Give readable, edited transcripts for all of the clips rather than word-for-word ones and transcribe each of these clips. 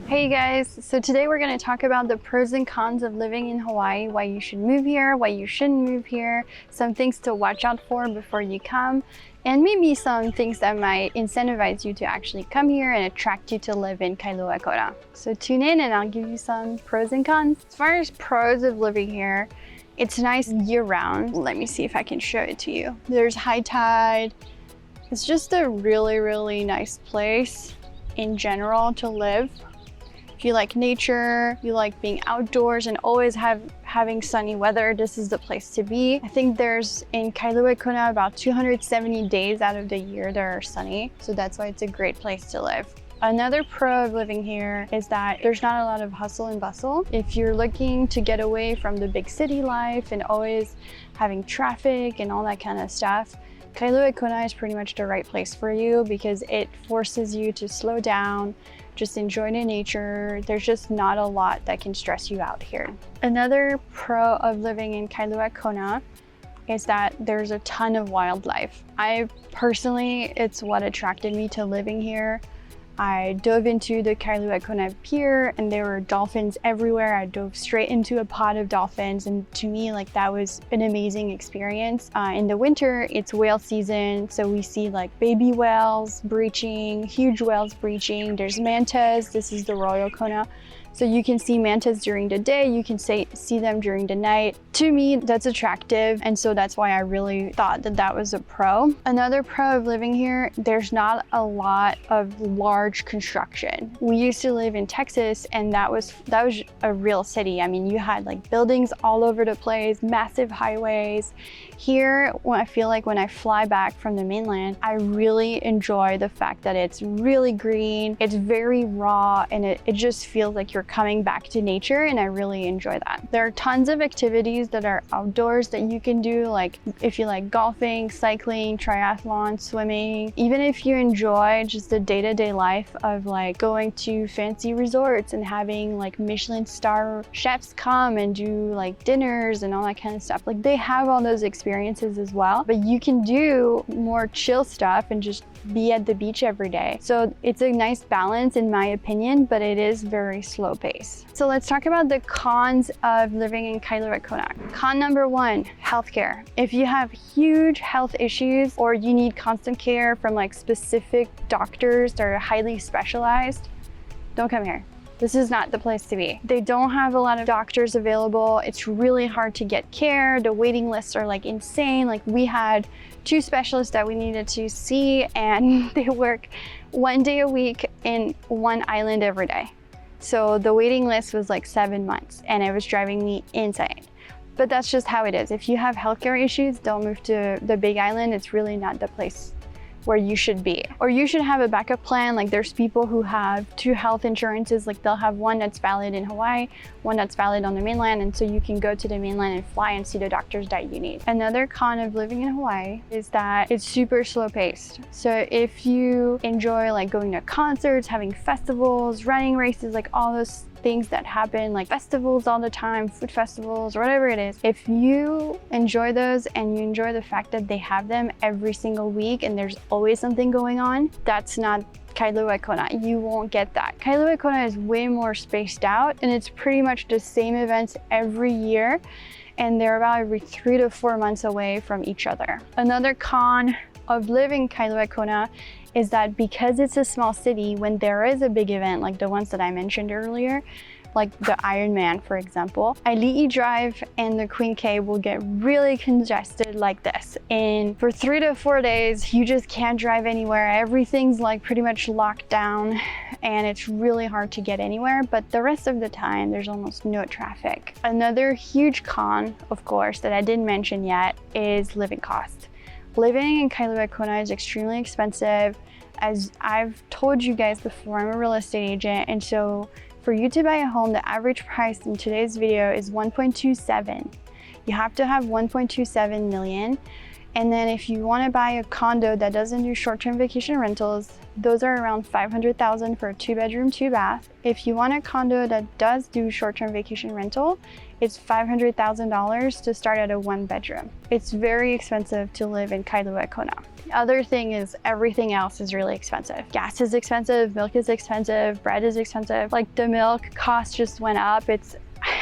Hey guys, so today we're going to talk about the pros and cons of living in Hawaii, why you should move here, why you shouldn't move here, some things to watch out for before you come, and maybe some things that might incentivize you to actually come here and attract you to live in Kailua, Kona. So tune in and I'll give you some pros and cons. As far as pros of living here, it's nice year-round. Let me see if I can show it to you. There's high tide. It's just a really nice place in general to live. If you like nature, you like being outdoors and always having sunny weather, this is the place to be. I think there's in Kailua, Kona about 270 days out of the year that are sunny. So that's why it's a great place to live. Another pro of living here is that there's not a lot of hustle and bustle. If you're looking to get away from the big city life and always having traffic and all that kind of stuff, Kailua, Kona is pretty much the right place for you because it forces you to slow down, just enjoy the nature. There's just not a lot that can stress you out here. Another pro of living in Kailua, Kona is that there's a ton of wildlife. It's what attracted me to living here. I dove into the Kailua Kona pier and there were dolphins everywhere. I dove straight into a pod of dolphins, and to me, that was an amazing experience. In the winter, it's whale season, so we see baby whales breaching, huge whales breaching. There's mantas. This is the Royal Kona. So you can see mantas during the day, you can see them during the night. To me, that's attractive, and so that's why I really thought that was a pro. Another pro of living here, there's not a lot of large construction. We used to live in Texas, and that was a real city. I mean, you had buildings all over the place, massive highways. Here, I feel like when I fly back from the mainland, I really enjoy the fact that it's really green, it's very raw, and it just feels like you're coming back to nature, and I really enjoy that. There are tons of activities that are outdoors that you can do, if you like golfing, cycling, triathlon, swimming. Even if you enjoy just the day-to-day life of going to fancy resorts and having Michelin star chefs come and do dinners and all that kind of stuff. They have all those experiences as well, but you can do more chill stuff and just be at the beach every day. So it's a nice balance in my opinion, but it is very slow pace. So let's talk about the cons of living in Kailua, Kona. Con number one, healthcare. If you have huge health issues or you need constant care from specific doctors that are highly specialized, don't come here. This is not the place to be. They don't have a lot of doctors available. It's really hard to get care. The waiting lists are insane. We had 2 specialists that we needed to see, and they work 1 day a week in one island every day. So the waiting list was 7 months, and it was driving me insane. But that's just how it is. If you have healthcare issues, don't move to the big island. It's really not the place where you should be. Or you should have a backup plan. There's people who have 2 health insurances. They'll have one that's valid in Hawaii, one that's valid on the mainland, and so you can go to the mainland and fly and see the doctors that you need. Another con of living in Hawaii is that it's super slow paced. So if you enjoy going to concerts, having festivals, running races, all those things that happen, festivals all the time, food festivals, or whatever it is. If you enjoy those and you enjoy the fact that they have them every single week and there's always something going on, that's not Kailua, Kona. You won't get that. Kailua, Kona is way more spaced out, and it's pretty much the same events every year, and they're about every 3 to 4 months away from each other. Another con of living Kailua, Kona is that because it's a small city, when there is a big event like the ones that I mentioned earlier, like the Ironman, for example, Ali'i Drive and the Queen K will get really congested like this. And for 3 to 4 days, you just can't drive anywhere. Everything's pretty much locked down, and it's really hard to get anywhere. But the rest of the time, there's almost no traffic. Another huge con, of course, that I didn't mention yet is living costs. Living in Kailua, Kona is extremely expensive. As I've told you guys before, I'm a real estate agent, and so for you to buy a home, the average price in today's video is 1.27. You have to have 1.27 million. And then if you want to buy a condo that doesn't do short-term vacation rentals, those are around $500,000 for a 2-bedroom, 2-bath. If you want a condo that does do short-term vacation rental, it's $500,000 to start at a 1-bedroom. It's very expensive to live in Kailua, Kona. The other thing is everything else is really expensive. Gas is expensive, milk is expensive, bread is expensive. Like the milk cost just went up.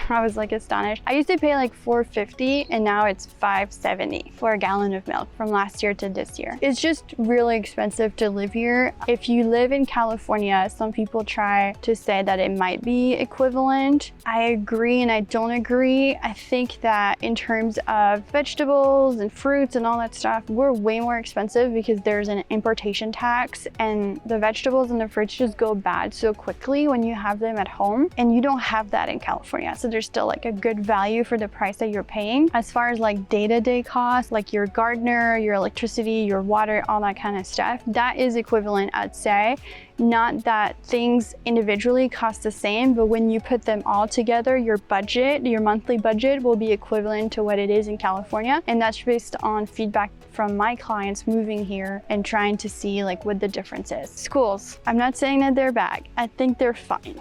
I was like astonished. I used to pay like $4.50 and now it's $5.70 for a gallon of milk from last year to this year. It's just really expensive to live here. If you live in California, some people try to say that it might be equivalent. I agree and I don't agree. I think that in terms of vegetables and fruits and all that stuff, we're way more expensive because there's an importation tax and the vegetables and the fruits just go bad so quickly when you have them at home, and you don't have that in California. So there's still like a good value for the price that you're paying. As far as like day-to-day costs, like your gardener, your electricity, your water, all that kind of stuff, that is equivalent, I'd say. Not that things individually cost the same, but when you put them all together, your budget, your monthly budget will be equivalent to what it is in California. And that's based on feedback from my clients moving here and trying to see like what the difference is. Schools, I'm not saying that they're bad. I think they're fine.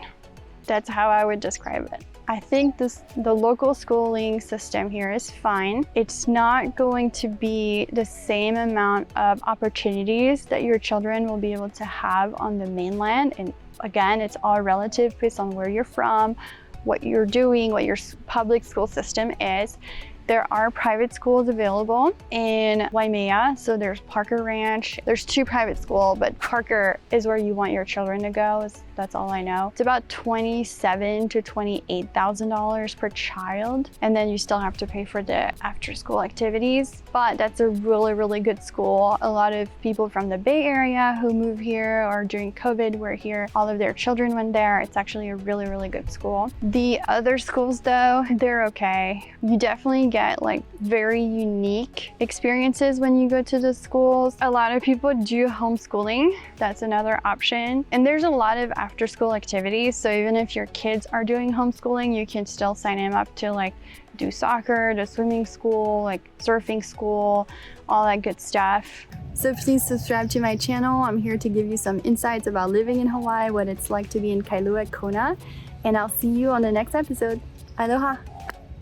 That's how I would describe it. I think the local schooling system here is fine. It's not going to be the same amount of opportunities that your children will be able to have on the mainland. And again, it's all relative based on where you're from, what you're doing, what your public school system is. There are private schools available in Waimea. So there's Parker Ranch. There's 2 private schools, but Parker is where you want your children to go. That's all I know. It's about $27,000 to $28,000 per child. And then you still have to pay for the after school activities. But that's a really, really good school. A lot of people from the Bay Area who move here or during COVID were here. All of their children went there. It's actually a really, really good school. The other schools though, they're okay. You definitely get like very unique experiences when you go to the schools. A lot of people do homeschooling. That's another option. And there's a lot of after school activities. So even if your kids are doing homeschooling, you can still sign them up to like do soccer, to swimming school, like surfing school, all that good stuff. So please subscribe to my channel. I'm here to give you some insights about living in Hawaii, what it's like to be in Kailua, Kona, and I'll see you on the next episode. Aloha.